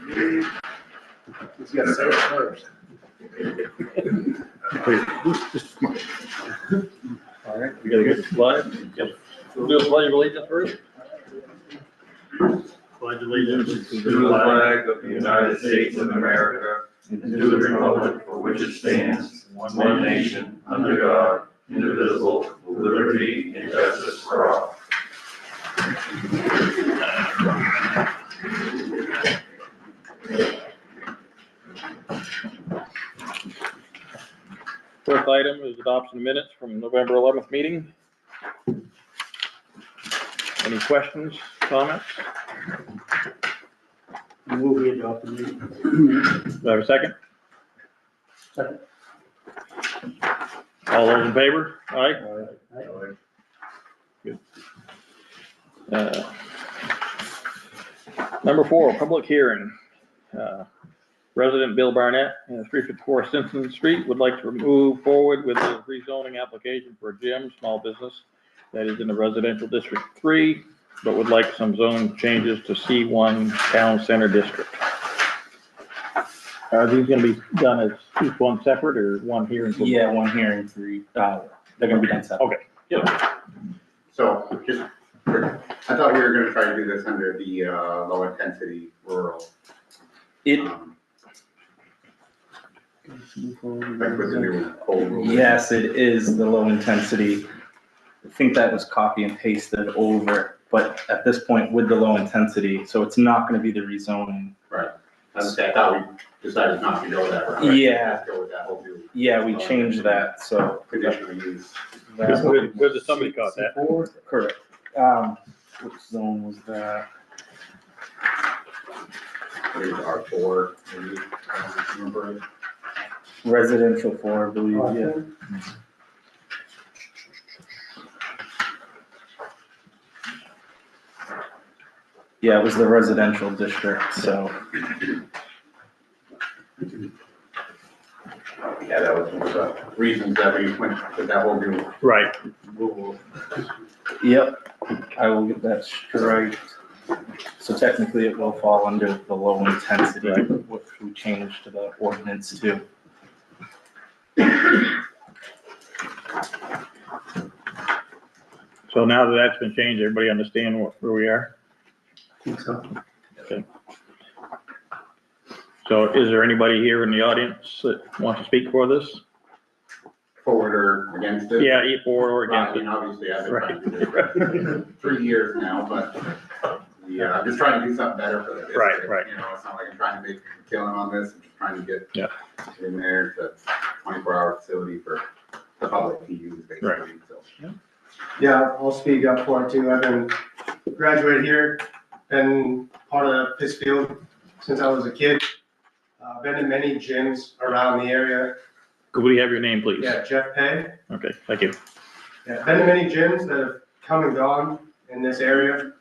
He's got to say it first. All right, we got a good slide. Yep. We'll do a pledge of allegiance first. Pledge allegiance To the flag of the United States of America, and to the republic for which it stands, one nation, under God, indivisible, with liberty and justice for all. First item is adoption of minutes from November 11th meeting. Any questions, comments? Move we adopt the meeting. Do I have a second? Second. All those in favor? Aye. Good. Number 4, public hearing. Resident Bill Barnett, 354 Simpson Street, would like to move forward with the rezoning application for a gym, small business that is in the residential district 3, but would like some zone changes to C1 Town Center District. Are these gonna be done as each one separate or one hearing? for both? Yeah, one hearing, 3, they're gonna be done separate. Okay. So just, I thought we were gonna try to do this under the low intensity rural. Like with the new cold rule. Yes, it is the low intensity. I think that was copy and pasted over, but at this point with the low intensity, so it's not gonna be the rezoning. Right. I thought we decided not to go that route. Yeah. Just go with that whole new Yeah, we changed that, so. conditional use. Where did somebody caught that? Correct. Which zone was that? Maybe R4, maybe, I don't remember. Residential 4, I believe, yeah. Yeah, it was the residential district, so. Yeah, that was one of the reasons that we went with that whole new Right. rule. Yep, I will get that straight. So technically it will fall under the low intensity, which we changed to the ordinance to. So now that that's been changed, everybody understand where we are? I think so. Okay. So is there anybody here in the audience that wants to speak for this? Forward or against it? Yeah, for or Right, I against mean, it? obviously, I've been trying to do this for 3 years now, but, yeah, I'm just trying to do something better for the district. Right. You know, it's not like I'm trying to make a killing on this, I'm just trying to get Yeah. in there, the 24-hour facility for the public to use, basically, so. Yeah, I'll speak up for it too. I've been graduated here, been part of Pittsfield since I was a kid. Been in many gyms around the area. Could we have your name, please? Yeah, Jeff Pay. Okay, thank you. Yeah, been in many gyms that have come and gone in this area.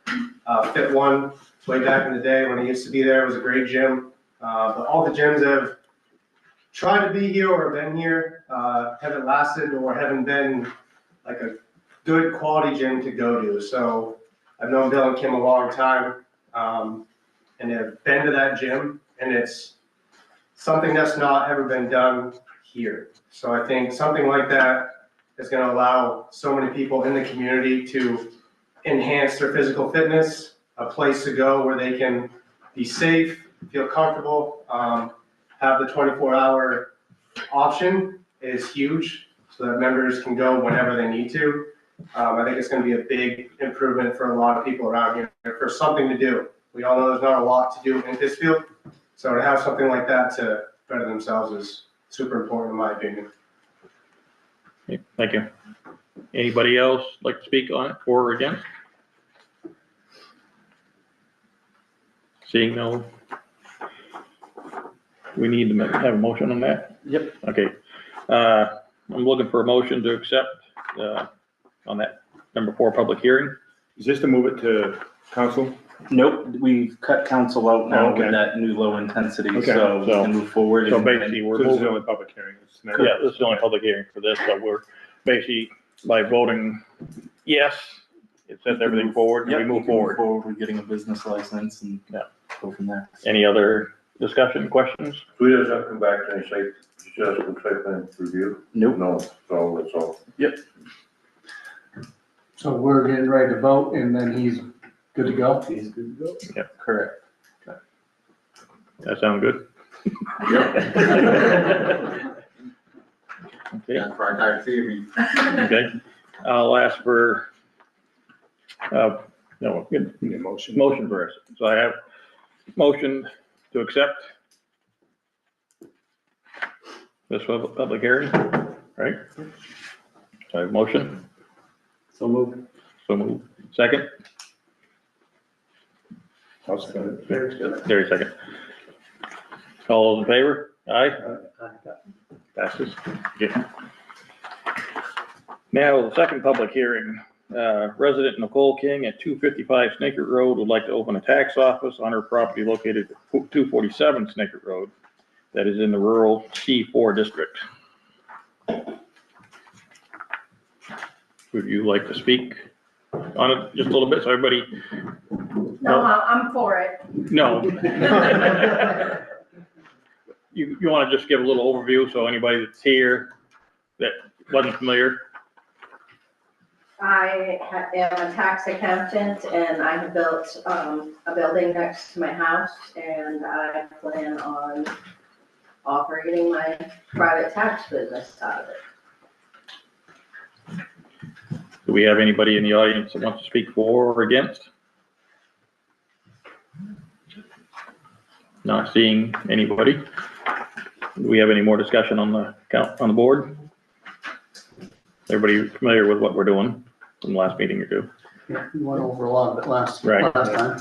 Fit One, way back in the day when I used to be there, was a great gym. But all the gyms that have tried to be here or been here, haven't lasted or haven't been like a good quality gym to go to. So I've known Bill and Kim a long time, and have been to that gym, and it's something that's not ever been done here. So I think something like that is gonna allow so many people in the community to enhance their physical fitness, a place to go where they can be safe, feel comfortable, have the 24-hour option is huge so that members can go whenever they need to. I think it's gonna be a big improvement for a lot of people around here, for something to do. We all know there's not a lot to do in Pittsfield, so to have something like that to better themselves is super important in my opinion. Okay, thank you. Anybody else like to speak on it, for or against? Seeing no. We need to have a motion on that? Yep. Okay. I'm looking for a motion to accept, on that number 4 public hearing. Is this to move it to council? Nope, we've cut council out now Okay. with that new low intensity, Okay. so we can move forward. So and- basically, So we're this is the moving, only public hearing. It's not- yeah, this is the only public hearing for this, so we're basically, by voting yes, it sets everything forward, and Yep, we we move can forward. We're getting a business license and Yeah. go from there. Any other Discussion, questions? So he doesn't come back to any site, just a site plan review? Nope. No, so it's all. So we're getting ready to vote and then he's good to go? He's good to go. Yep. Correct. That sound good? Okay, That's why I tired of seeing me. okay. I'll ask for, no, Need a motion. motion first. So I have motion to accept this public hearing, right? So I have motion, So move. so move. Second, I'll second it. Terry second. All those in favor? Aye? Passes. Okay. Now, the second public hearing, resident Nicole King at 255 Snakert Road would like to open a tax office on her property located at 247 Snakert Road that is in the rural C4 district. Would you like to speak on it just a little bit, so everybody? No, I'm for it. No. You want to just give a little overview, so anybody that's here that wasn't familiar? I am a tax accountant and I have built a building next to my house and I plan on operating my private tax business out of it. Do we have anybody in the audience that wants to speak for or against? Not seeing anybody. Do we have any more discussion on the board? Everybody familiar with what we're doing from the last meeting or two? Yeah, we went over a lot of it last Right. time.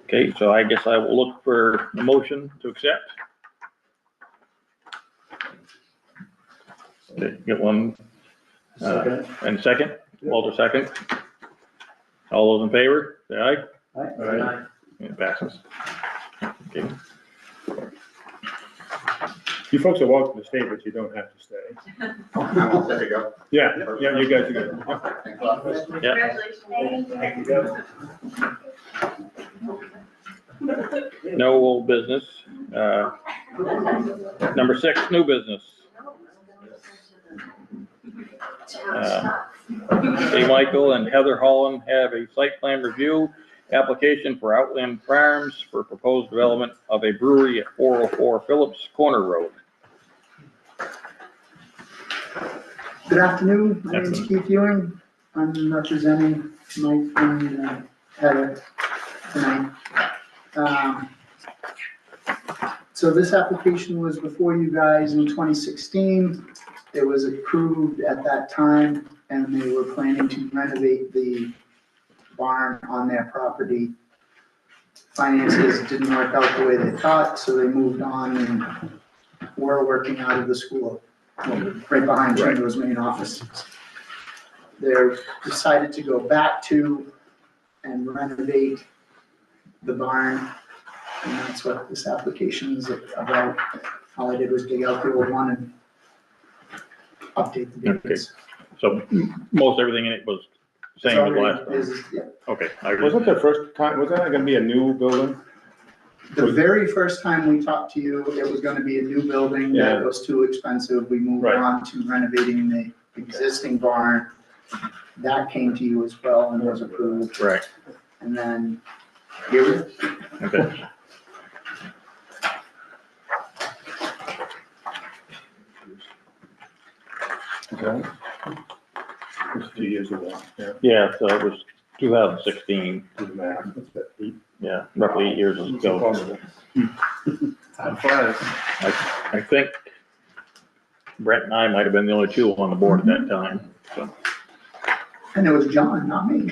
Okay, so I guess I will look for a motion to accept. Okay, get one, and second, Walter second. All those in favor, say aye. Aye. It passes. Okay. You folks are welcome to stay, but you don't have to stay. I'm all set to go. Yeah, yeah, you guys are good. Yeah. Thanks a lot. Congratulations. No old business. Number 6, new business. Hey, Michael and Heather Holland have a site plan review application for Outland Farms for proposed development of a brewery at 404 Phillips Corner Road. Good afternoon, my name is Keith Ewing. I'm representing Mike and Heather tonight. So this application was before you guys in 2016. It was approved at that time and they were planning to renovate the barn on their property. Finances didn't work out the way they thought, so they moved on and we're working out of the school, right behind Chingo's main office. They're decided to go back to and renovate the barn, and that's what this application is about. All I did was dig out the old one and update the minutes. So most everything in it was same as last time. Yeah. Okay. Wasn't the first time, wasn't that gonna be a new building? The very first time we talked to you, it was gonna be a new building, Yeah. that was too expensive, we moved Right. on to renovating the existing barn. That came to you as well and was approved, Right, and then here it is. okay. Okay. It was 2 years ago, yeah. Yeah, so it was 2016, Do the math. What's that, 8? yeah, roughly 8 years It's ago. impossible. Time flies. I think Brett and I might have been the only two on the board at that time, so. And it was John, not me.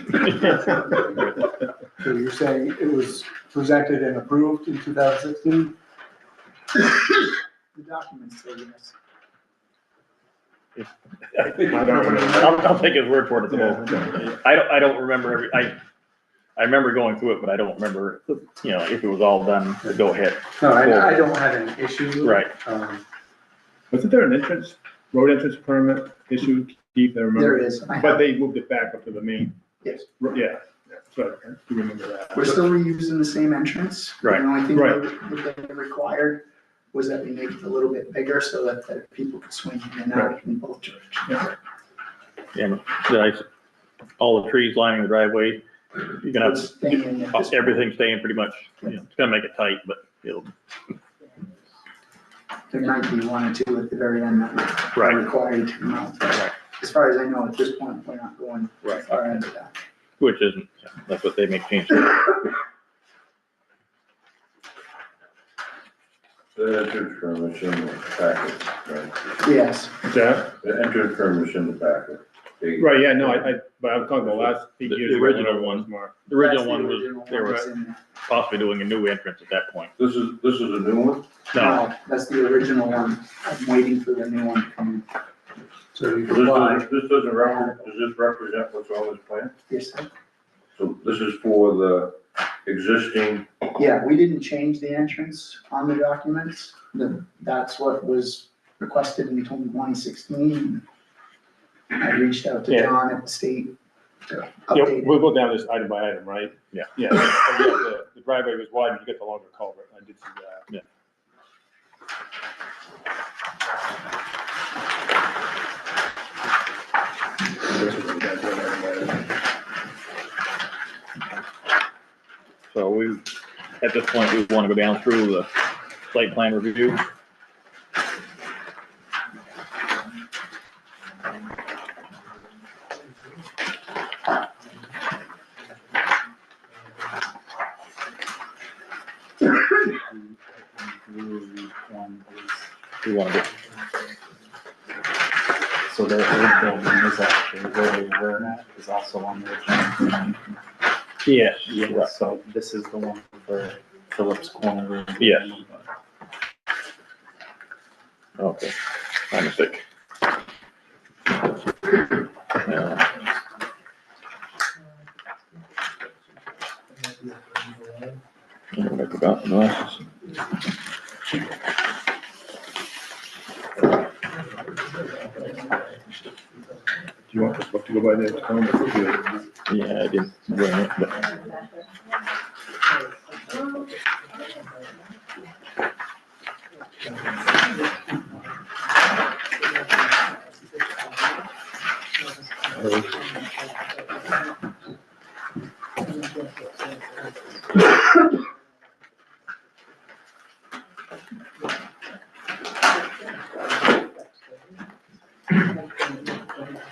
So you're saying it was presented and approved in 2016? The documents say yes. I don't remember. I'll take his word for it at the moment. I don't remember I remember going through it, but I don't remember, you know, if it was all done to go ahead. No, I don't have any issues with it. Right. Wasn't there an entrance, road entrance permit issued, Keith, I remember? There is. But they moved it back up to the main, Yes. yeah. But I do remember that. We're still reusing the same entrance. Right. The only thing Right. that they required was that we make it a little bit bigger so that people could swing in and out in both directions. And all the trees lining the driveway, you're gonna have It's staying in at this point. everything staying pretty much, it's gonna make it tight, but it'll, There might be one or two at the very end that are right, required to come out. Right. As far as I know, at this point, we're not going Right. far into that. which isn't, that's what they make changes. The entrance permit is in the packet, right? Yes, Is that, The entrance permit is in the packet. right, yeah, no, but I'm talking the last 8 The years. ago, original whenever it one. was, Mark. The original that's one the was, original they one were that's in there. possibly doing a new entrance at that point. This is a new one? No, That's the original one. I'm waiting for the new one to come in. So you This comply. does this represent what's on this plan? Yes, sir. So this is for the existing, Yeah, we didn't change the entrance on the documents. That's what was requested in 2016. I reached out to Yeah. John at the state to Yeah, update we'll it. go down this item by item, right? Yeah. Yeah, the driveway was wide, you get the longer culvert, I did see that. Yeah. This is what we got going on. so we, at this point, we wanna go down through the site plan review. We wanna go, So their old building is actually where they were at, is also on the original. yes, Yeah, right, so this is the one for Phillips Corner. Yes. okay, my mistake. Yeah. I forgot the glasses. Do you want this book to go by there, Tom? Yeah, I didn't bring it, but.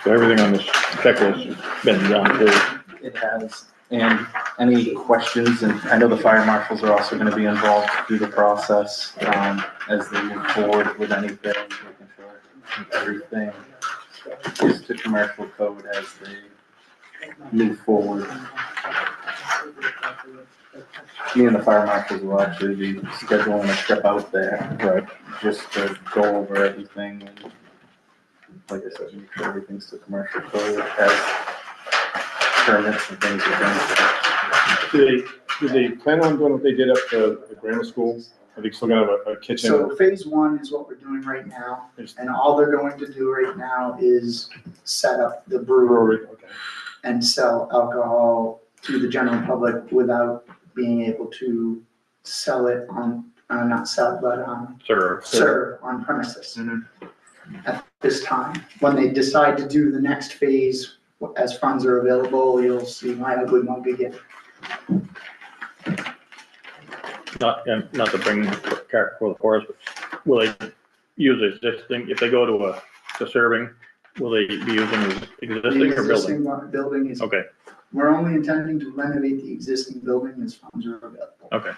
So everything on this checklist has been done through. It has, and any questions, and I know the fire marshals are also gonna be involved through the process, as they move forward with anything, making sure everything is to commercial code as they move forward. Me and the fire marshals will actually be scheduling a trip out there, Right. just to go over everything and, like I said, make sure everything's to commercial code as permits and things are done. Do they plan on doing what they did up the grammar school? Are they still gonna have a kitchen? So phase one is what we're doing right now, and all they're going to do right now is set up the brewery Brewery, okay. and sell alcohol to the general public without being able to sell it on, not sell, but Sir. serve on premises at this time. When they decide to do the next phase, as funds are available, you'll see my ugly mug again. Not, and not to bring the cart before the horse, but will they use existing, if they go to serving, will they be using The existing or building? existing building is, Okay, we're only intending to renovate the existing building as funds are available. okay.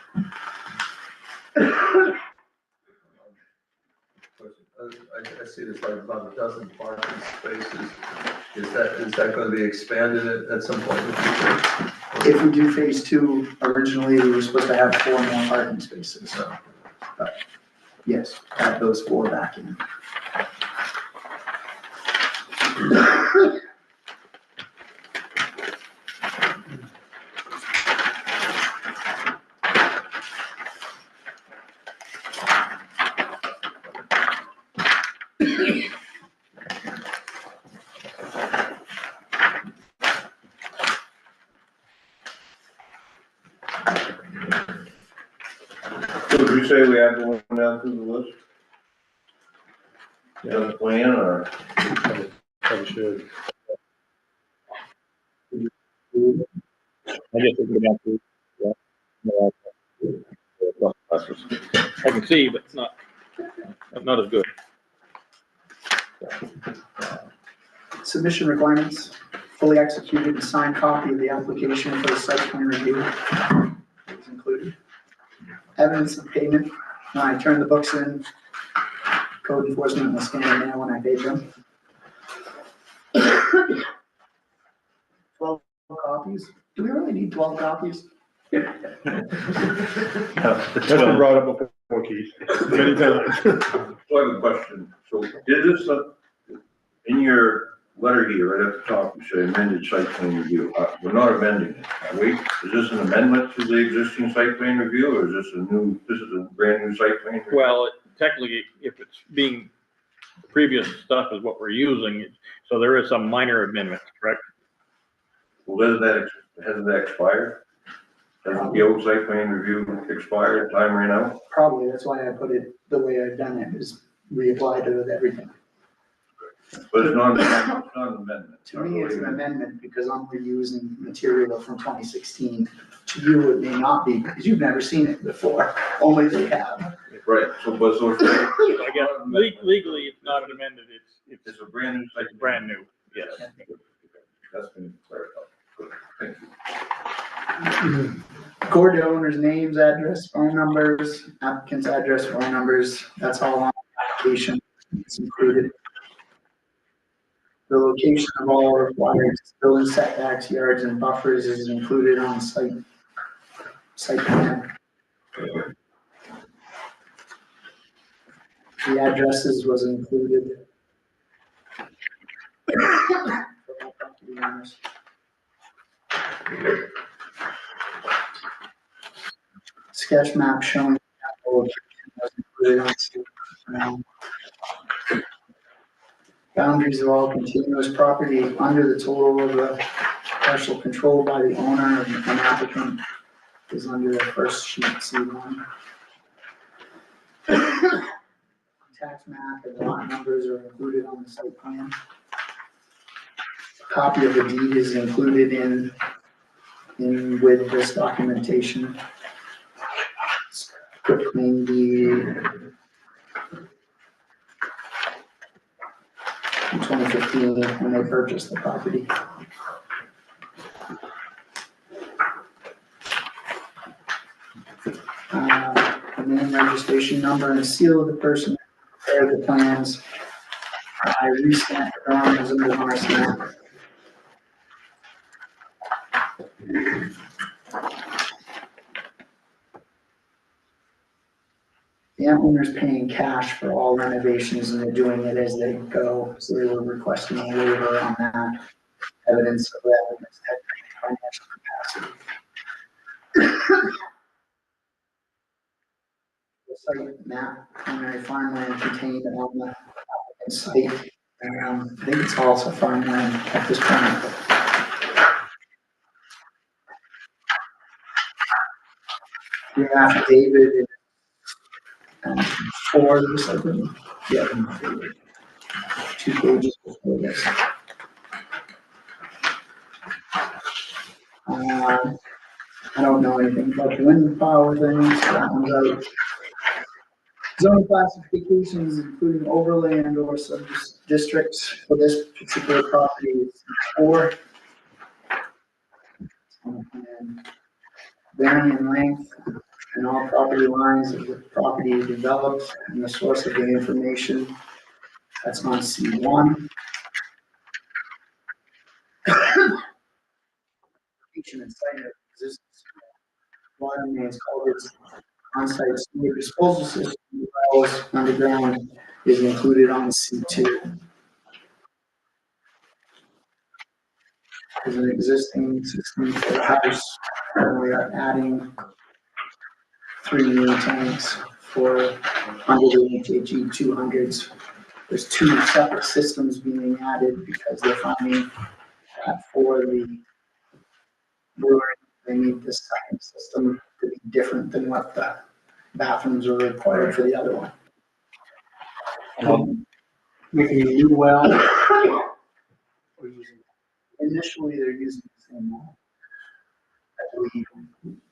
I see there's like about a dozen parking spaces. Is that gonna be expanded at some point in the future? If we do phase two, originally we were supposed to have 4 more parking spaces. But yes, add those 4 back in. say we have to go down through the list? You have a plan, or? Probably should. I guess we can go down to, I can see, but it's not as good. Submission requirements, fully executed and signed copy of the application for the site plan review is included. Evidence of payment, when I turn the books in, code enforcement will scan it in when I paid them. 12 copies, do we really need 12 copies? That's been brought up before, Keith, many times. So I have a question. So is this in your letter here, right at the top, you say amended site plan review? We're not amending it, are we? Is this an amendment to the existing site plan review, or is this a brand new site plan review? Well, technically, if it's being, previous stuff is what we're using, so there is some minor amendments, correct? Well, hasn't that expired? Hasn't the old site plan review expired, time ran out? Probably, that's why I put it the way I've done it, is reapplied to everything. But it's not an amendment. To me, it's an amendment because I'm reusing material from 2016. To you, it may not be because you've never seen it before, only they have. Right, so it's I guess legally, it's not amended, it's a brand new site. it's brand new, yes. That's been clarified. Good, thank you. Record the owner's names, address, phone numbers, applicant's address, phone numbers, that's all on the application, it's included. The location of all required building setbacks, yards, and buffers is included on site plan. The addresses was included. For all property owners. Sketch map showing the location was included on site plan. Boundaries of all continuous property under the total of the parcel controlled by the owner and applicant is under the first sheet C1. Tax map and lot numbers are included on the site plan. A copy of the deed is included in with this documentation. Quickly, the 2015 when they purchased the property. The name, registration number, and a seal of the person who prepared the plans. I re-stamped the drawings in the RSNAP. The owner's paying cash for all renovations and they're doing it as they go, so they were requesting a waiver on that. Evidence of that financial capacity. The site map, primary farmland contained on the applicant's site. I think it's also farmland at this point. The affidavit is 4 of this, I think. Yeah. 2 pages before this. I don't know anything about the wind power things, that one's out. Zoning classifications, including overlay and or sub-districts for this particular property is 4. And varying in length and all property lines of the property developed and the source of the information, that's on C1. Location and site of existence, water mains, culverts, on-site sewer disposal system, wells, underground is included on C2. There's an existing system for the house, and we are adding 3 new tanks for under the HHE 200s. There's 2 separate systems being added because they're finding that for the brewery, they need this second system to be different than what the bathrooms are required for the other one. Making a new well. Or using- Initially, they're using the same one. I believe.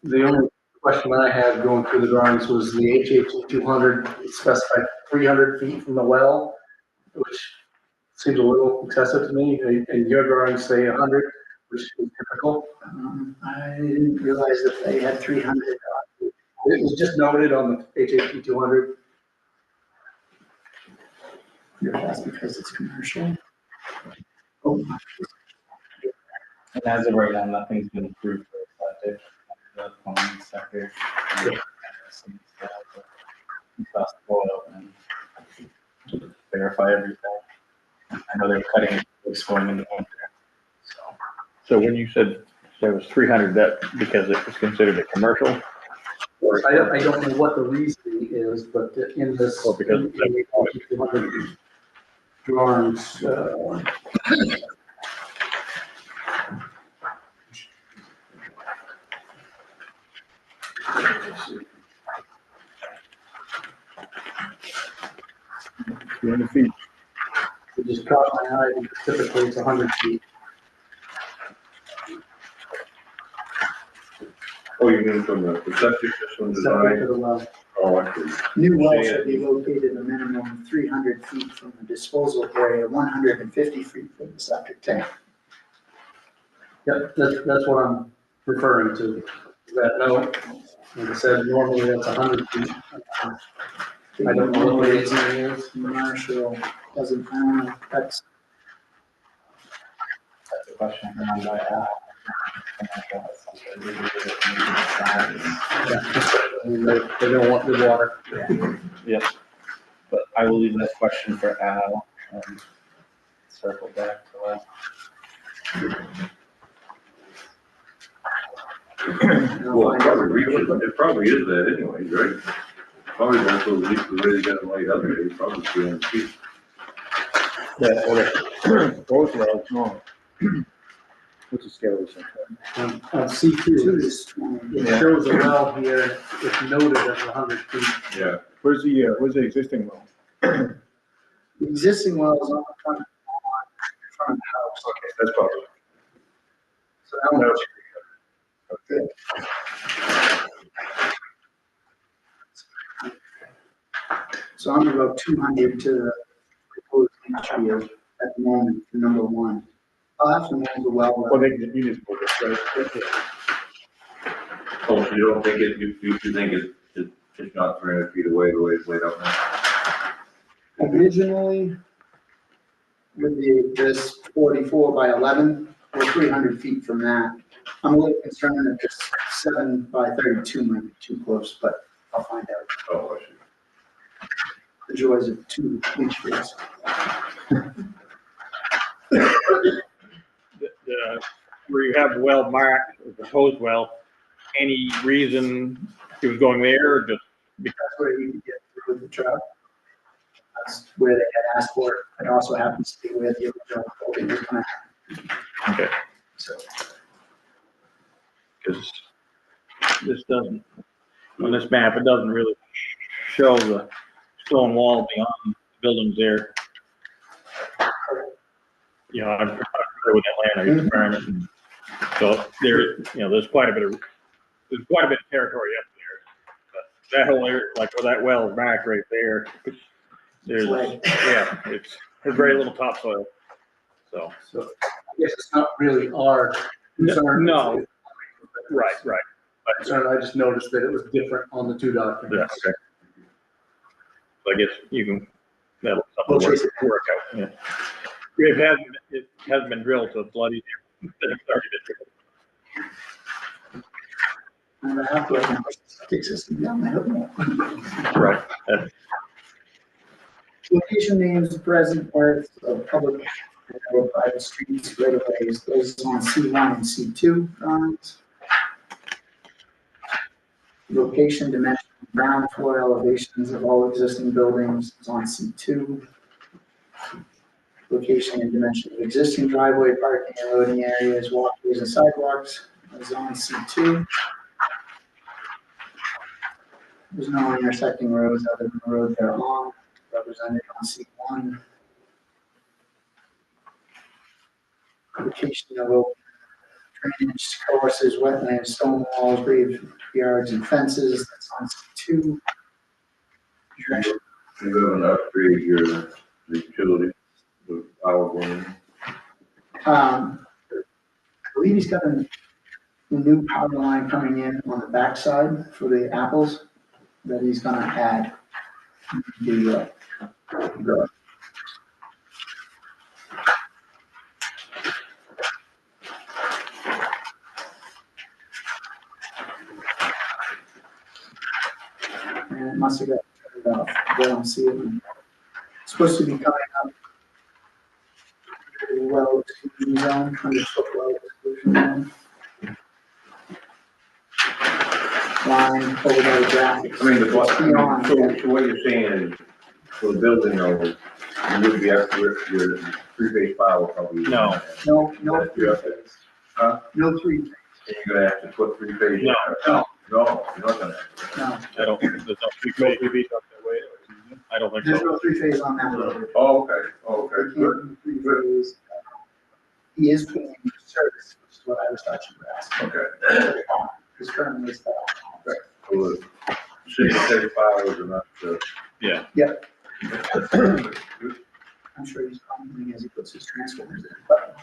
The only question I had going through the drawings was the HHE 200 specified 300 feet from the well, which seems a little excessive to me, and your drawings say 100, which is typical. I didn't realize that they had 300. It was just noted on the HHE 200. If that's because it's commercial. And as of right now, nothing's been approved for septic, the plumbing sector. Bust oil and verify everything. I know they're cutting, it's going into winter, so. So when you said there was 300, that because it was considered a commercial? I don't know what the reasoning is, but in this. Or because in the HHE 200 drawings, feet. it just caught my eye, because typically it's 100 feet. Oh, you mean from the septic system Septic to design? the well. Oh, I see. New wells should be located a minimum of 300 feet from the disposal area, 150 feet from the septic tank. Yep, that's what I'm referring to, that note. Like I said, normally that's 100 feet. I don't know what the reasoning is. Commercial doesn't, I don't know, that's, That's a question around by, I mean, they don't want the water. Yep, but I will leave that question for Al and circle back to Well, it probably reaches, it probably is that anyways, right? Probably that's the least, the way they got them laid out there, it's probably 300 feet. Yeah, okay. Both wells, no. What's the scale of this thing? On C2, two is 20. it shows a well here, it's noted as 100 feet. Yeah. Where's the existing well? The existing well is on the front of the house. Okay, that's probably. So that one, so I'm about 200 to the proposed leach field at the moment for number one. I'll have to move the well. Well, they can, you just put it right. Oh, so you don't think it, you think it's not 300 feet away the way it's laid out now? Originally, with this 44 by 11, we're 300 feet from that. I'm a little concerned that this 7 by 32 might be too close, but I'll find out. Oh, I see. The joys of two leach fields. Where you have well marked, or proposed well, any reason it was going there, or just That's where you can get through with the truck. That's where they had asked for it. It also happens to be where the original building was going to. okay? So Because this doesn't, on this map, it doesn't really show the stone wall beyond the buildings there. You know, I'm familiar with that land, I used to farm it, and so there, you know, there's quite a bit of territory up there. But that whole area, like where that well is marked right there, there's, yeah, there's very little topsoil, so. So I guess it's not really our concern. No, right. Concern, I just noticed that it was different on the two Yeah, documents. okay. So I guess you can, that'll something work out, yeah. It hasn't been drilled, so it's a lot easier. It's already been drilled. and I have to have a septic system down there. Right. Location names, present parts of public or private streets, right of ways, those on C1 and C2 drawings. Location, dimension, ground floor elevations of all existing buildings is on C2. Location and dimension of existing driveway, parking and loading areas, walkways and sidewalks is on C2. There's no intersecting roads other than the road they're on, represented on C1. Location of open drainage courses, wetlands, stone walls, graveyards, and fences, that's on C2. Direction. You're gonna upgrade your, the utility, the power line. I believe he's got a new power line coming in on the backside for the apples that he's gonna add. The, and it must have got turned off. I don't see it. It's supposed to be coming up. Well exclusion zone, 100-foot well exclusion zone. Line over by the graphics. I mean, the, It's beyond so that. what you're saying is, for the building, though, you would be after your three-phase power probably. No. No That's three your- phase. Huh? No three phase, And you're gonna have to put three-phase. No. No. No, you're not gonna. no. I don't, there's no three phase. I don't think There's so. no three phase on that road. Oh, okay, oh, okay, There good, can't be three phase. He is putting in service, which is what I was touching on. okay. Because currently it's that. So the city says powers are not, Yeah. I'm sure he's commenting as he puts his transformers in, but.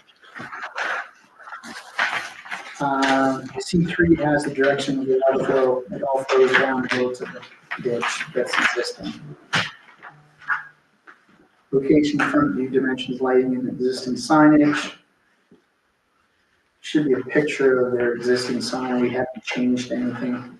C3 has the direction of the water flow, it all flows downhill to the ditch that's existing. Location, front view, dimensions, lighting, and existing signage. Should be a picture of their existing sign, we haven't changed anything.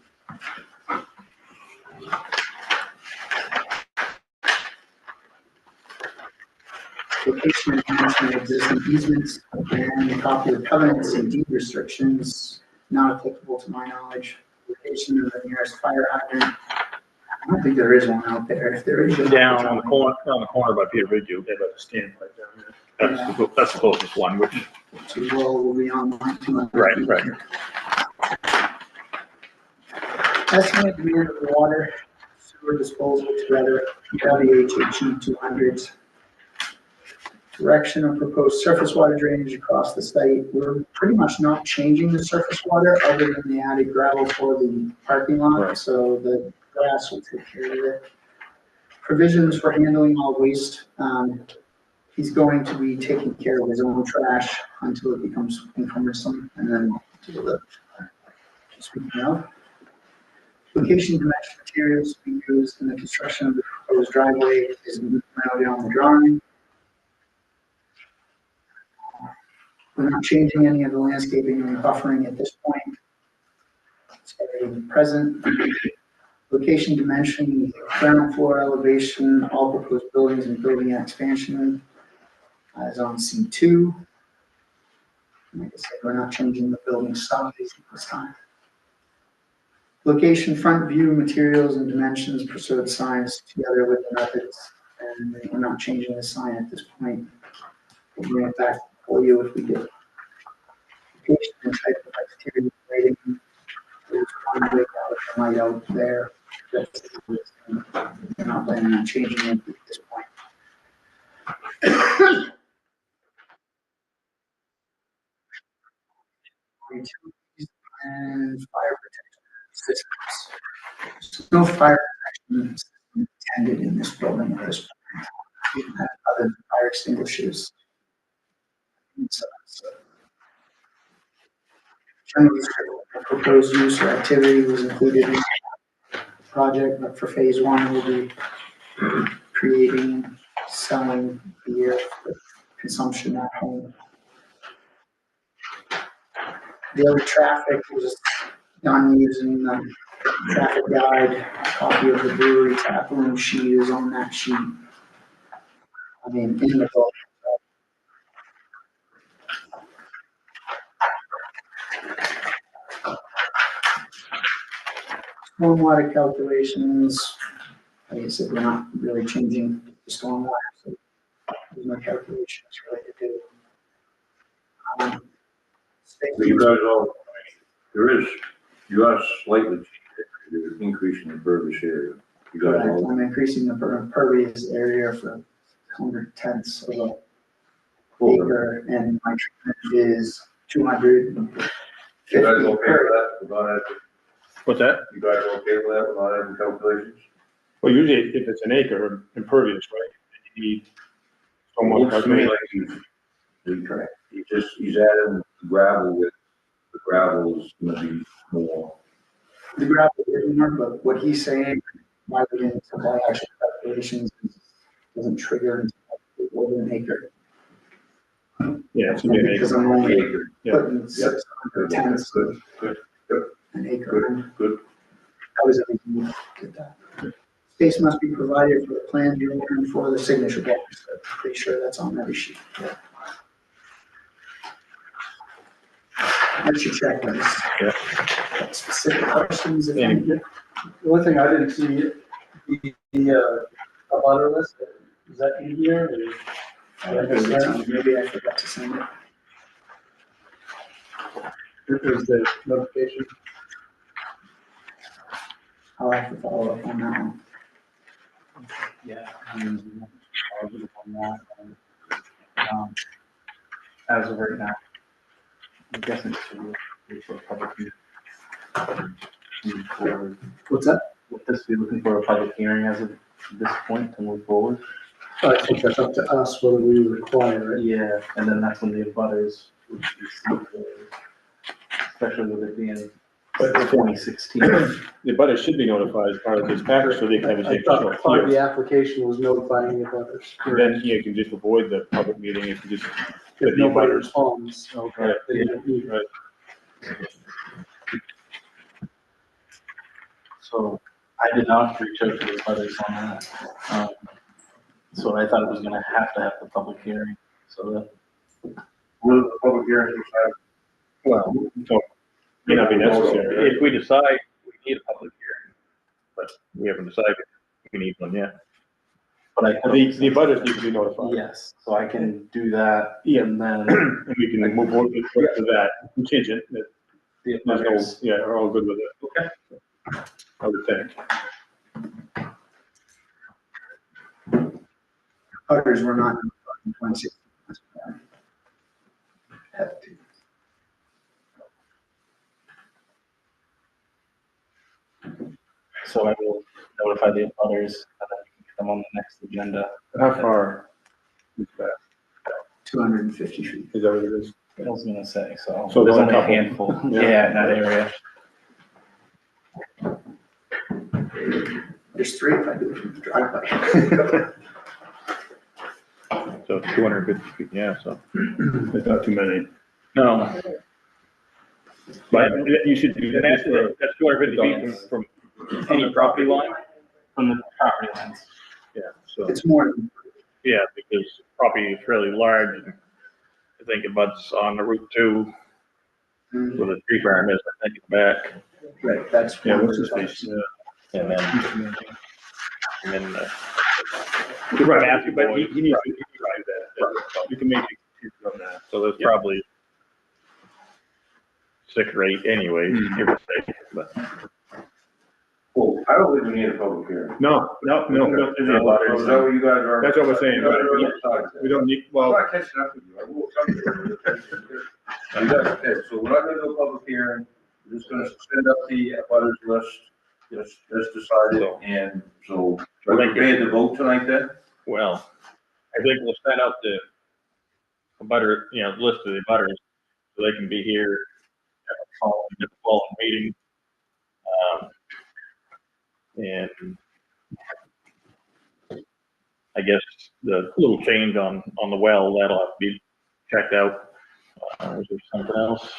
Location and dimension of existing easements, and a copy of covenants and deed restrictions, not applicable to my knowledge. Location of the nearest fire hydrant. I don't think there is one out there. If there is. Down on the corner by Peter Ridgeview. They have a stand right down there. That's the closest one, which. So well, will be on line 200. Right. Estimate demand of water, sewer disposal together, WHHE 200s. Direction of proposed surface water drainage across the site. We're pretty much not changing the surface water other than the added gravel for the parking lot, Right. so the grass will take care of it. Provisions for handling all waste. He's going to be taking care of his own trash until it becomes cumbersome, and then deal with it. Speaking of, location dimension materials to be used in the construction of the proposed driveway is noted on the drawing. We're not changing any of the landscaping and buffering at this point. It's already present. Location dimension, ground floor elevation, all proposed buildings and building expansion is on C2. Like I said, we're not changing the building size at this time. Location, front view, materials and dimensions, preserved signs together with the methods, and we're not changing the sign at this point. We'll bring it back for you if we do. Location and type of exterior rating. There's one breakout light out there. We're not planning on changing it at this point. Utilities and fire protection systems. No fire protection system intended in this building at this point. We don't have other fire extinguishers. General description of proposed use or activity was included in the project, but for phase one, we'll be creating, selling beer for consumption at home. The other traffic was done using the traffic guide. A copy of the brewery tap room sheet is on that sheet. I mean, in the book. Stormwater calculations, like I said, we're not really changing the stormwater, so there's no calculations really to do. So you guys all, there is, you are slightly changing You're increasing the impervious area. You got Correct, all, I'm increasing the impervious area for 100 tenths of an acre, and my treatment is 250. you guys okay with that? Without having- What's that? You guys okay with that without having calculations? Well, usually if it's an acre impervious, right, you need stormwater Looks to me calculation. like he's adding gravel with, the gravel is gonna be more. The gravel is more, but what he's saying, why we didn't supply actual calculations, doesn't trigger until over an acre. Yeah, it's gonna be an Because acre. I'm only Acre. Yeah. putting 600 tenths of Good, an acre. good. How is everything you get that? Space must be provided for the plan you're looking for the signature block. Pretty sure that's on every sheet. That's your checklist. Yeah. Specific questions, if Any- any. The only thing I didn't see, the abutter list, is that in here? Maybe I forgot to send it. Is the notification? I'll have to follow up on that one. Yeah. Positive on that. And, as of right now, I'm guessing it's for a public hearing. For, What's that? would this be looking for a public hearing as of this point to move forward? I think that's up to us whether we require it. Yeah, and then that's when the abutters would be seeking, especially with it being But if 2016. the butter should be notified as part of this package, so they can have a I chance thought to part of show the application was notifying the abutters. Then you can just avoid the public meeting if you just get the Nobody butters. responds, okay. Right. Then you don't need it. Right. So I did not reach out to the abutters on that. So I thought it was gonna have to have the public hearing, so that Will the public hearing decide? Well, so, may not be necessary, right? If we decide we need a public hearing, but we haven't decided we need one yet. but I could. The butters need to be notified. Yes, so I can do that, Yeah. and then And we can move forward with that contingent, that the there's no, abutters, yeah, are all good with it. Okay. I would think. Others were not in 2016. Have to. so I will notify the abutters, and then we can come on the next agenda. How far is that? 250 feet. Is that what it is? I was gonna say, so So there's there's a only a couple. handful, Yeah. yeah, in that area. There's 3 if I do it from the driveway. So 250 feet, yeah, so. There's not too many. No, But you should do and that. that's 250 feet from any property line? From the property lines. Yeah, so, It's more than, yeah, because property is fairly large, and I think it butts on the Route 2, where the tree farm is, I think, in the back. right, that's. Yeah, what's his face? And then, You're right, Matthew but Boyd. he needs to drive that. You can make it on that. so there's Yeah. probably 6 or 8 anyway, give or take, but. Well, I don't think we need a public hearing. No. Is that what you guys are? That's what we're saying, right? You guys are on the side. We don't need, I'm well, not catching up with you, I will come to you. You guys, okay, so we're not gonna do a public hearing, we're just gonna send up the butters list, just decided, and so, are we prepared to vote tonight then? Well, I think we'll send out the butter, list of the butters, so they can be here at the following meeting. And I guess the little change on the well, that'll have to be checked out. Is there something else?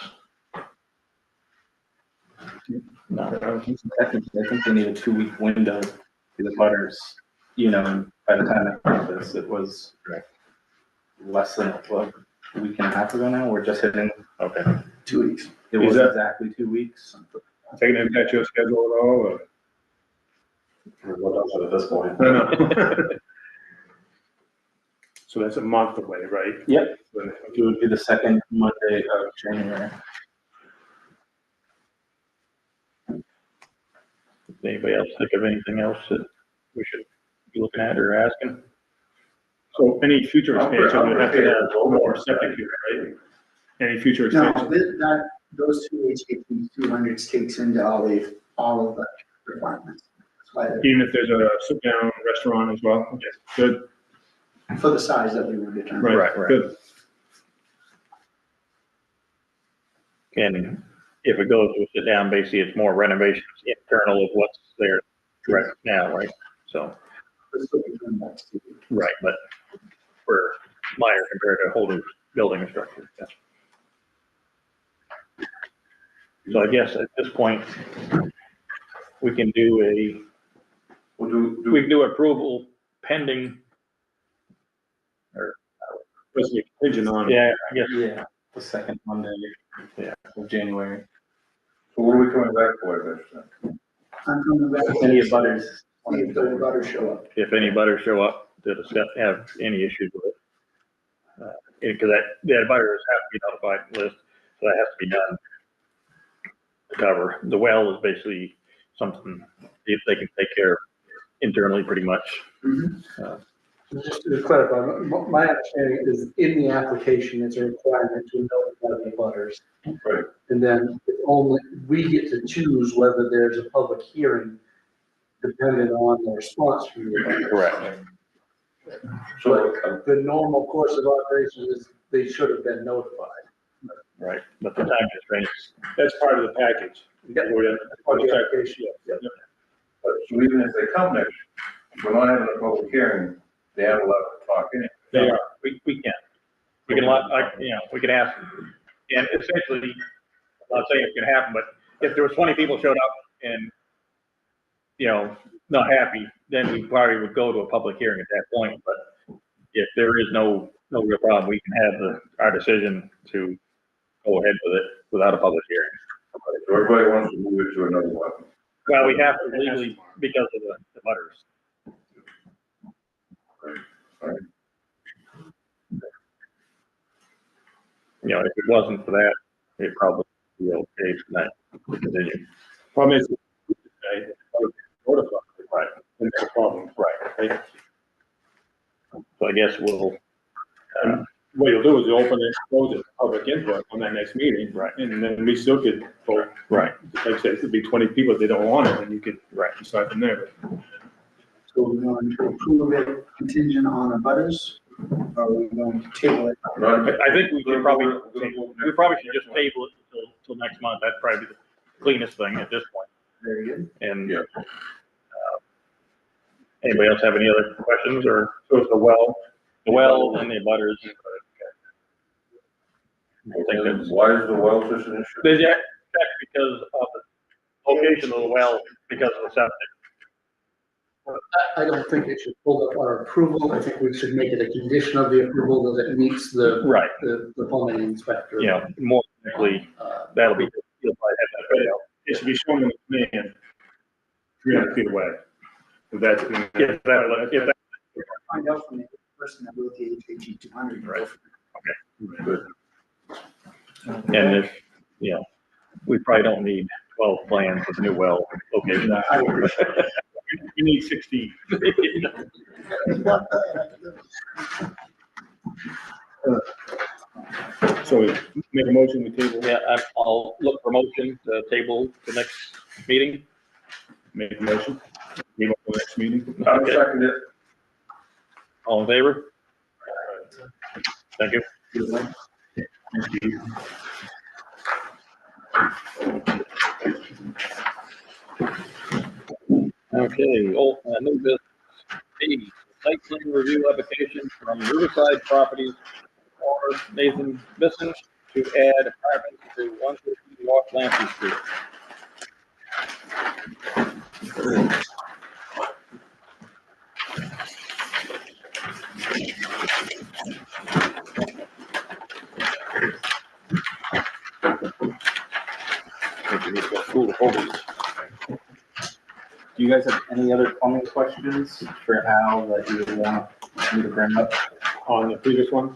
No. Technically, I think they need a 2-week window for the butters, by the time I did this, it was less than, a week and a half ago now, we're just hitting, Okay. 2 weeks. it Is was that- exactly 2 weeks. taking into account your schedule at all, or? What else at this point? No. So that's a month away, right? Yep. When- It would be the second Monday of January. Anybody else think of anything else that we should be looking at or asking? So any future I'm expansion would have to pretty- have more septic here, right? Any future No, expansion? those two HAP 200s takes into all of the requirements. That's why they're- Even if there's a sit-down restaurant as well? Okay, good, For the size that we were determining. right, good. And if it goes to a sit down, basically it's more renovations internal of what's there right now, right? So, right, but we're minor compared to a whole new building and structure. Yeah. So I guess at this point, we can do Well, we can do approval pending, Basically contingent on. yeah, I guess. Yeah, the second Monday, of January. So what are we coming back for, I guess, then? I'm coming back. Any abutters? See if the butters show up. If any butters show up to discuss, have any issues with it. Because the butters have to be notified list, so that has to be done to cover. The well is basically something, if they can take care of internally pretty much. Just to clarify, my understanding is in the application, it's a requirement to notify the butters. Right. And then only, we get to choose whether there's a public hearing depending on the response from the butters. Correct. So, The normal course of operation is they should have been notified. Right, but the time constraints, That's part of the package. Yeah. Part of the application, yeah. so even if they come next, we're not having a public hearing, they have a lot to talk in. They are. we can. We can, we can ask, and essentially, I'm not saying it's gonna happen, but if there was 20 people showed up and, not happy, then we probably would go to a public hearing at that point, but if there is no real problem, we can have our decision to go ahead with it without a public hearing. So everybody wants to move it to another one. Well, we have to legally because of the butters. If it wasn't for that, it'd probably be okay tonight to continue. Problem is, notified, right, and that's a problem. Right. So I guess we'll, What you'll do is you'll open it, close it, public input on that next meeting. Right. And then we still could vote. right, Like I said, it could be 20 people, if they don't want it, and you could decide from there. So we're going to approve it contingent on the butters, or are we going to table it? I think we should probably should just table it till next month. That'd probably be the cleanest thing at this point. Very good. And, Yeah. Anybody else have any other questions or, so it's the well and the butters? I think that's, Why is the well system an issue? they check because of the location of the well, because of the septic. I don't think it should hold up our approval. I think we should make it a condition of the approval that it meets the Right. the plumbing inspector. More likely, that'll be, you'll probably have that video. It should be shown on the plan 300 feet away. If that's. If that, Find out from the person that wrote the HAG 200. Right. Good. and if, we probably don't need 12 plans for the new well location. You need 16. So make a motion, we table. Yeah, I'll look for motion to table the next meeting. Make a motion. Table for the next meeting. I'll Okay. second it. All in favor? Thank you. Thank you. Okay, new business. B, site plan review application from Riverside Properties, owner Nathan Bisson, to add apartments to 150 North Lancey Street. Do you guys have any other plumbing questions for Al that you would want me to bring up? On the previous one?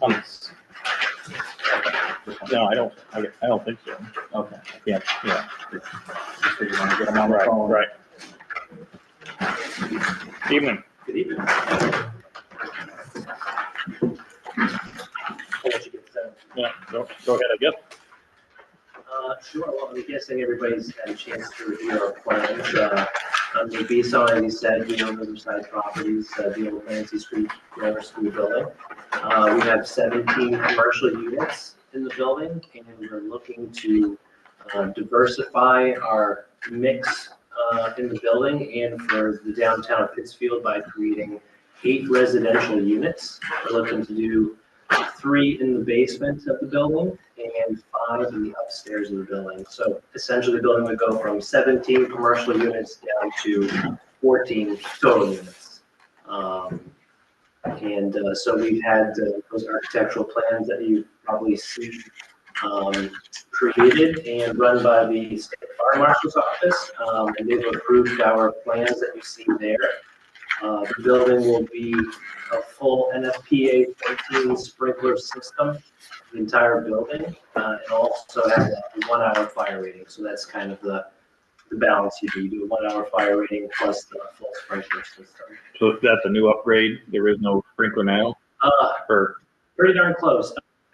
No, I don't think so. Okay. Yeah. So you want to get them on the phone? Right. Evening. Good evening. Yeah, go ahead, I guess. Sure, well, I'm guessing everybody's had a chance to review our plans. On the B side, you said, you know, Riverside Properties, the old Clancy Street Grammar School building. We have 17 commercial units in the building, and we're looking to diversify our mix in the building and for the downtown of Pittsfield by creating 8 residential units. We're looking to do 3 in the basement of the building and 5 in the upstairs of the building. So essentially, the building would go from 17 commercial units down to 14 total units. So we've had those architectural plans that you probably see created and run by the State Fire Marshal's Office, and they've approved our plans that you see there. The building will be a full NFPA 14 sprinkler system, the entire building. It also has a 1-hour fire rating, so that's kind of the balance you do. You do a 1-hour fire rating plus the full sprinkler system. So that's a new upgrade. There is no sprinkler now? Or Pretty darn close.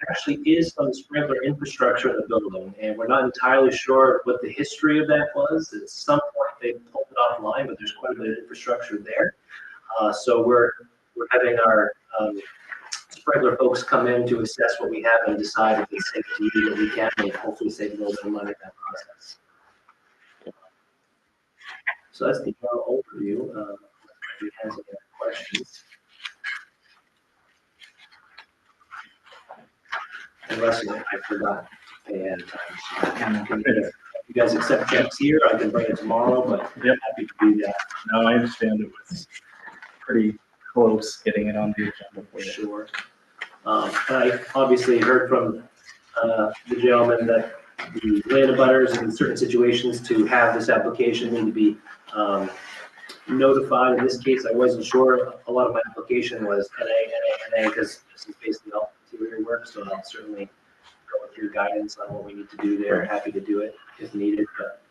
Actually is some sprinkler infrastructure in the building, and we're not entirely sure what the history of that was. At some point they pulled it offline, but there's quite a bit of infrastructure there. So we're having our sprinkler folks come in to assess what we have and decide if it's safe to use what we can, and hopefully save a little bit of money in that process. So that's the overview. If you have any questions. Unless I forgot to pay ahead of time. So if you guys accept checks here, I can bring it tomorrow, but happy to do that. No, I understand it was pretty close getting it on the agenda for you. Sure. I obviously heard from the gentleman that the land abutters in certain situations to have this application need to be notified. In this case, I wasn't sure. A lot of my application was NA, because this is basically all interior work, so I'll certainly go with your guidance on what we need to do there. Happy to do it if needed, but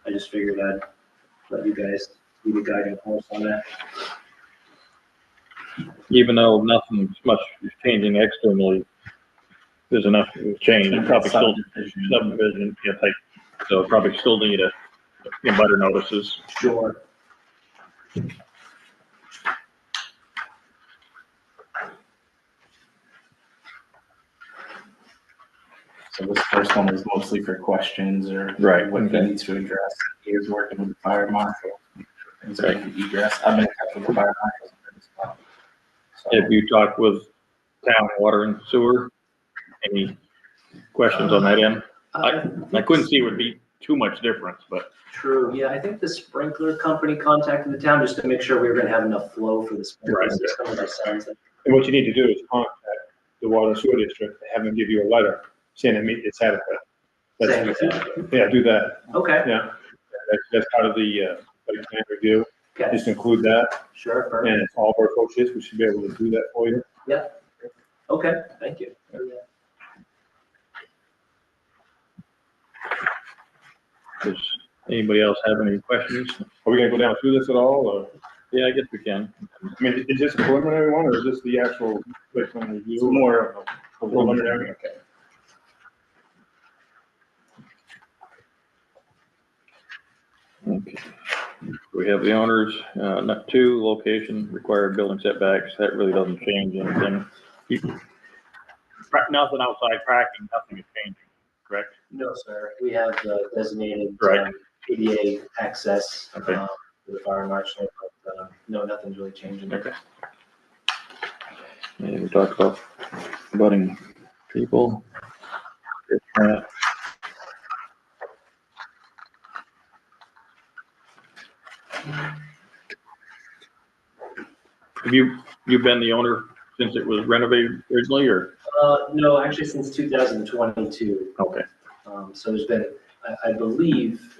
I just figured I'd let you guys be the guiding force on that. even though nothing much is changing externally, there's enough change. It probably still subdivision, so probably still need a butter notices. Sure. So this first one was mostly for questions or Right, what he okay. needs to address. He is working with the fire marshal. Things like the egress. I've been in touch with the fire marshal as well. So, Have you talked with town water and sewer? Any questions on that end? I couldn't see it would be too much difference, but. True, yeah, I think the sprinkler company contacted the town just to make sure we were gonna have enough flow for the sprinkler Right. system, that sounds like. And what you need to do is contact the water and sewer district, have them give you a letter saying that it's adequate. Saying it's adequate. Yeah, do that, Okay, yeah. That's part of the site plan review, okay, just include that, sure, perfect, and it's all of our coaches, we should be able to do that for you. okay, thank you. Does anybody else have any questions? Are we gonna go down through this at all, or, Yeah, I guess we can. I mean, is this a preliminary one, or is this the actual site plan review? It's more of a Preliminary, okay. Okay. We have the owners, not 2, location, required building setbacks, that really doesn't change anything. Nothing outside parking, nothing is changing, correct? No, sir, we have the designated Right. ADA access Okay. to the fire marshal, but no, nothing's really changing. Okay. And we talked about budding people. Have you been the owner since it was renovated originally, or? No, actually since 2022. Okay. So there's been, I believe,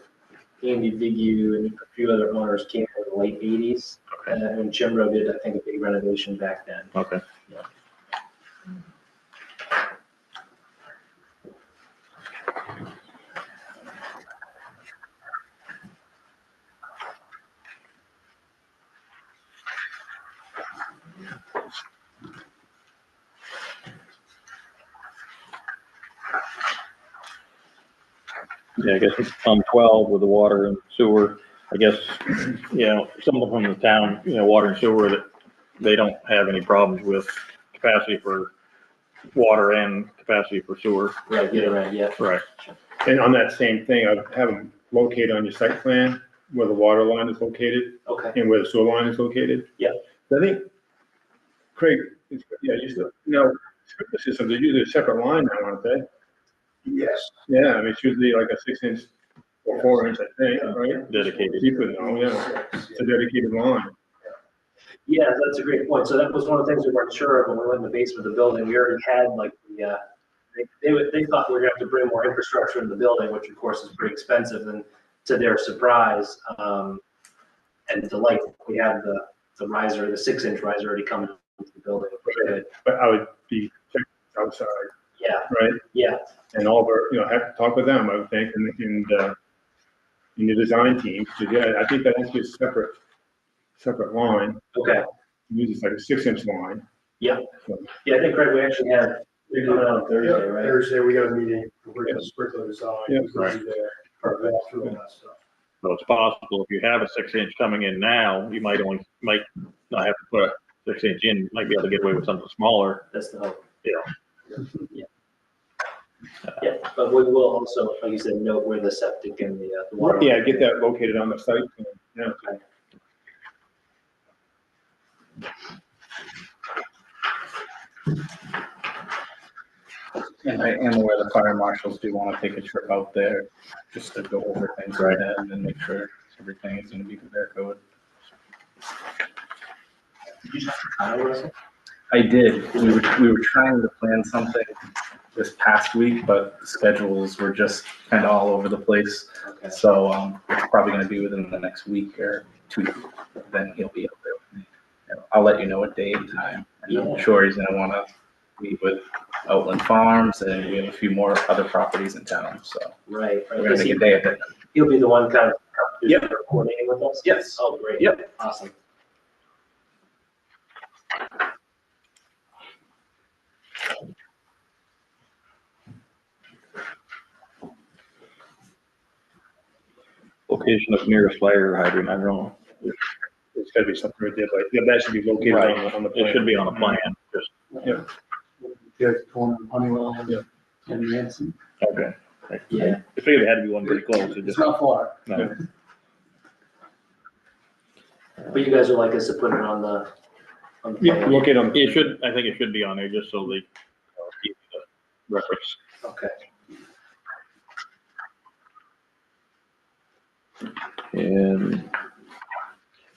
Andy Vigu and a few other owners came in the late 80s. And then when Chimbro did, I think, a big renovation back then. Okay. Yeah. Yeah, I guess it's on 12 with the water and sewer. I guess, someone from the town, water and sewer, that they don't have any problems with capacity for water and capacity for sewer. Right, get around, yeah. Right. And on that same thing, I'd have them locate on your site plan where the water line is located Okay, and where the sewer line is located. Yeah. I think, Craig, you still, sprinkler systems, they're usually a separate line now, aren't they? Yes. Yeah, I mean, it's usually like a 6-inch or 4-inch, I think, right? Dedicated. Deeper now, yeah. It's a dedicated line. yeah, that's a great point. So that was one of the things we weren't sure of when we went in the basement of the building. We already had like they thought we were gonna have to bring more infrastructure in the building, which of course is pretty expensive, and to their surprise, and delight, we had the riser, the 6-inch riser already coming into the building. But I would be checking outside, Yeah, right? yeah, And all of our, have to talk with them, I would think, and in the design team, because I think that has to be a separate line. okay. Usually it's like a 6-inch line. Yeah, So, yeah, I think, Greg, we actually had, we're coming out on Thursday, right? Thursday, we got a meeting, we're gonna sprinkler design. Yeah. We're gonna be there, for walk through all that stuff. So it's possible if you have a 6-inch coming in now, you might not have to put a 6-inch in, you might be able to get away with something smaller. That's the hope. Yeah. Yeah, but we will also, like you said, note where the septic and the water. Yeah, get that located on the site plan, yeah. Okay. And where the fire marshals do want to take a trip out there, just to go over things right then and make sure everything is gonna be to their code. I did. We were trying to plan something this past week, but schedules were just kind of all over the place. Okay. So, it's probably gonna be within the next week or 2, then he'll be out there with me. I'll let you know what day and time. And I'm Yeah. sure he's gonna wanna meet with Outland Farms, and we have a few more other properties in town, so Right, we're gonna right. make a day of it. He'll be the one kind of Yep. coordinating with us? Yes. Oh, great. Yep. Awesome. Location of nearest fire hydrant, I don't know. It's gotta be something right there, but that should be located on the plan. It should be on a plan, just, Yeah, corner of Honeywell Yeah. and Nancy. okay. Yeah. I figured it had to be one pretty close, it It's just, not far. no. But you guys would like us to put it on the Yeah, plan? locate on. It should, I think it should be on there, just so they keep the reference. Okay. And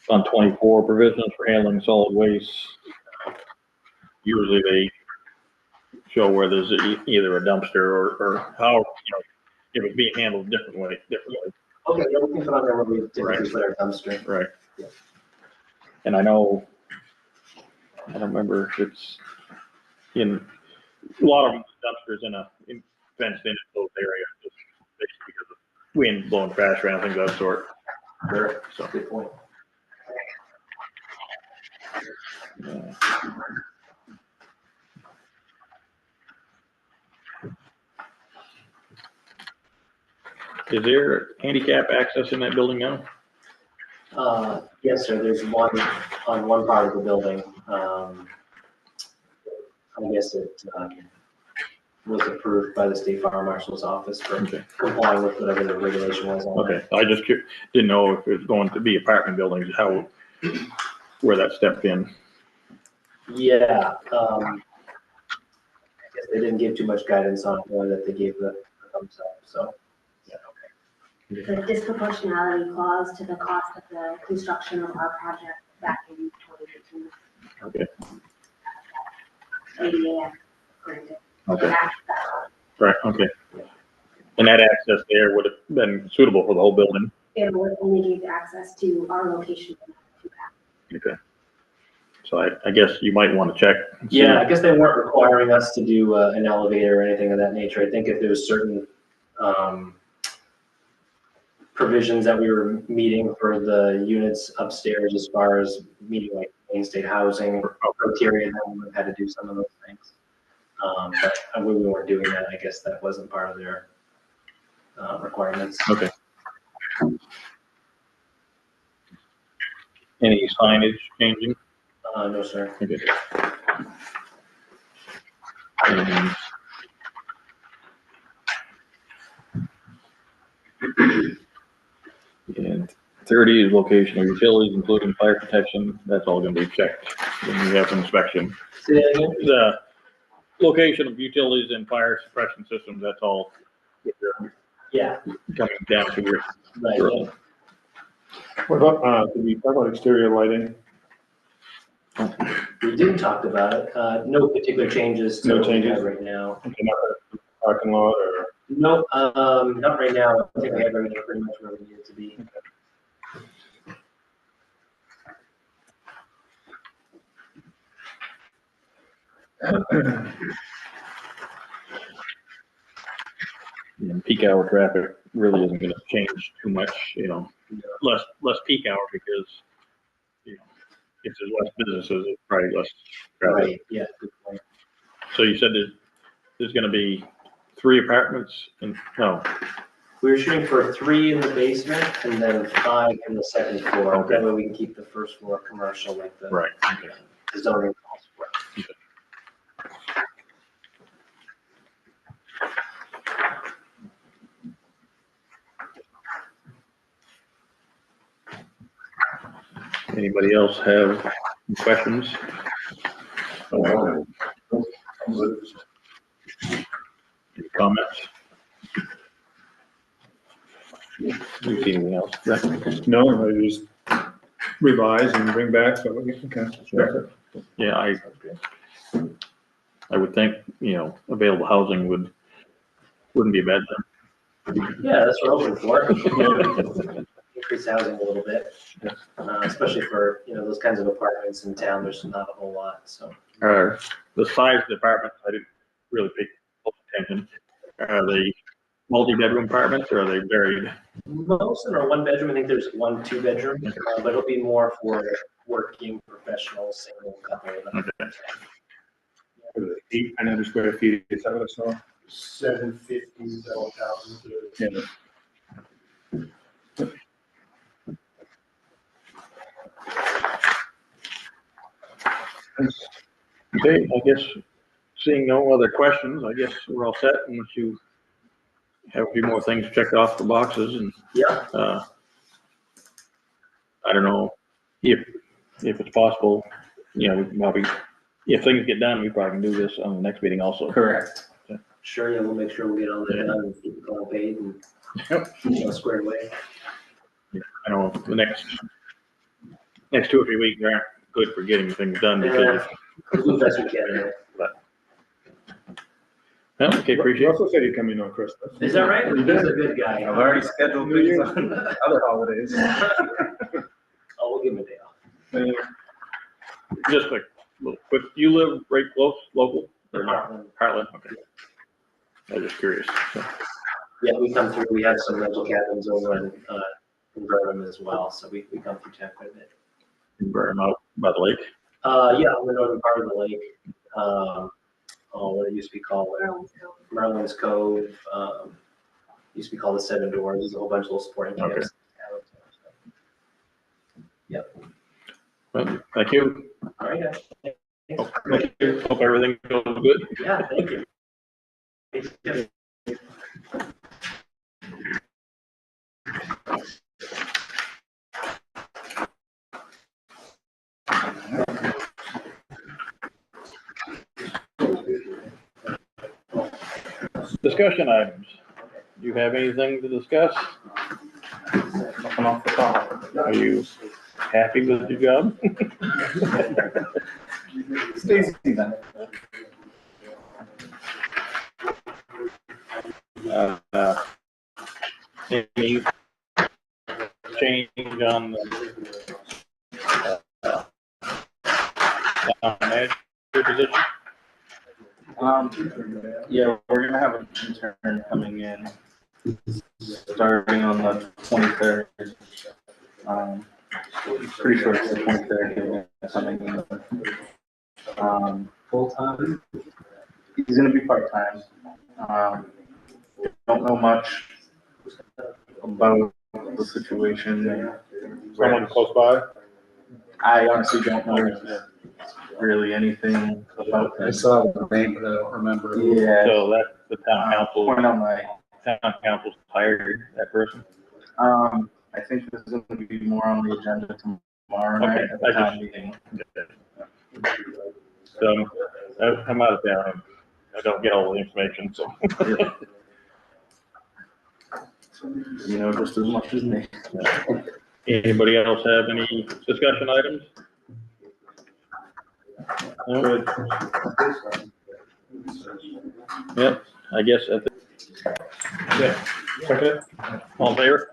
on 24, provisions for handling solid waste. Usually they show where there's either a dumpster or how, if it's being handled differently. Okay, yeah, we can put on there where we typically Right. put our dumpster. Right. Yeah. And I know, I don't remember if it's in, a lot of dumpsters in fenced in enclosed area, just basically because of wind blowing trash around, things of that sort. Sure. So, Good point. yeah. Is there handicap access in that building now? Yes, sir, there's one on one part of the building. I guess it, was approved by the state fire marshal's office for Okay. complying with whatever the regulation was on that. Okay, I just didn't know if it was going to be apartment buildings, where that stepped in. Yeah, I guess they didn't give too much guidance on it, or that they gave the thumbs up, so, yeah, okay. The disproportionality clause to the cost of the construction of our project back in 2018. Okay. ADA granted. Okay. Right, okay. And that access there would have been suitable for the whole building? It would only give access to our location. Okay. So I guess you might want to check. and see. Yeah, I guess they weren't requiring us to do an elevator or anything of that nature. I think if there's certain provisions that we were meeting for the units upstairs as far as meeting like main state housing criteria, then we would have had to do some of those things. But we weren't doing that. I guess that wasn't part of their requirements. Okay. Any signage changing? No, sir. Okay. Um, And 30 is location of utilities, including fire protection. That's all gonna be checked when we have inspection. Say that again? The location of utilities and fire suppression systems, that's all Yeah, coming down to your. right, yeah. What about, did we talk about exterior lighting? We didn't talk about it. No particular changes to No what we changes? have right now. Okay, not the parking lot or? No, not right now. I think we have everything pretty much where we need it to be. And peak hour traffic really isn't gonna change too much, less peak hour because, if there's less businesses, it's probably less traffic. Right, yeah, good point. So you said there's gonna be 3 apartments and, no, We were shooting for 3 in the basement and then 5 in the second floor. Okay. That way we can keep the first floor commercial like the right, the zoning calls for. Anybody else have questions? Any comments? You see anything else? No, I just revise and bring back, so, okay. Sure. Yeah, I would think, available housing wouldn't be a bad thing. Yeah, that's what I'm hoping for. Increase housing a little bit, especially for, those kinds of apartments in town. There's not a whole lot, so. The size of the apartments, I didn't really pay close attention. Are they multi-bedroom apartments or are they varied? Most of them are 1 bedroom. I think there's 1 2-bedroom, but it'll be more for working professionals, single couple. Okay. 800 square feet, is that what I saw? 750, 7,000. Yeah. Okay, I guess, seeing no other questions, I guess we're all set unless you have a few more things checked off the boxes and, Yeah. I don't know if it's possible, probably, if things get done, we probably can do this on the next meeting also. Correct. Sure, yeah, we'll make sure we get all that done and keep it all paid and squared away. I know the next 2 or 3 weeks aren't good for getting things done because. Do the best we can. Yeah, okay, appreciate You it. also said you're coming on Christmas. Is that right? He's a good guy. I've already scheduled things on other holidays. Oh, we'll give him a day off. Just a little quick, you live right close, local? Or not? Heartland. Heartland, okay. I was just curious. So, Yeah, we come through, we have some rental cabins over in Burnham as well, so we come through town quite a bit. you burn them out by the lake? Yeah, on the northern part of the lake, what it used to be called, Merlin's Cove, used to be called the Seven Doors. There's a whole bunch of little sporting camps. Okay. Yep. Well, thank you. All right, guys. Hope everything goes good. Yeah, thank you. Discussion items. Do you have anything to discuss? Nothing off the top. Are you happy with your job? Stacy then. Any change on the manager position? Yeah, we're gonna have an intern coming in starting on the 23rd. Pretty sure it's the 23rd coming in. Full time. He's gonna be part time. Don't know much about the situation. Someone close by? I honestly don't know really anything about I this. saw the name, but I don't remember. Yeah. So that's the town council, Point on my, town council's hired that person. I think this is gonna be more on the agenda tomorrow night Okay, at the town meeting. So, I'm out of town, I don't get all the information, so. You know, just as much as me. Anybody else have any discussion items? No? Yep, I guess, yeah, second it, all in favor?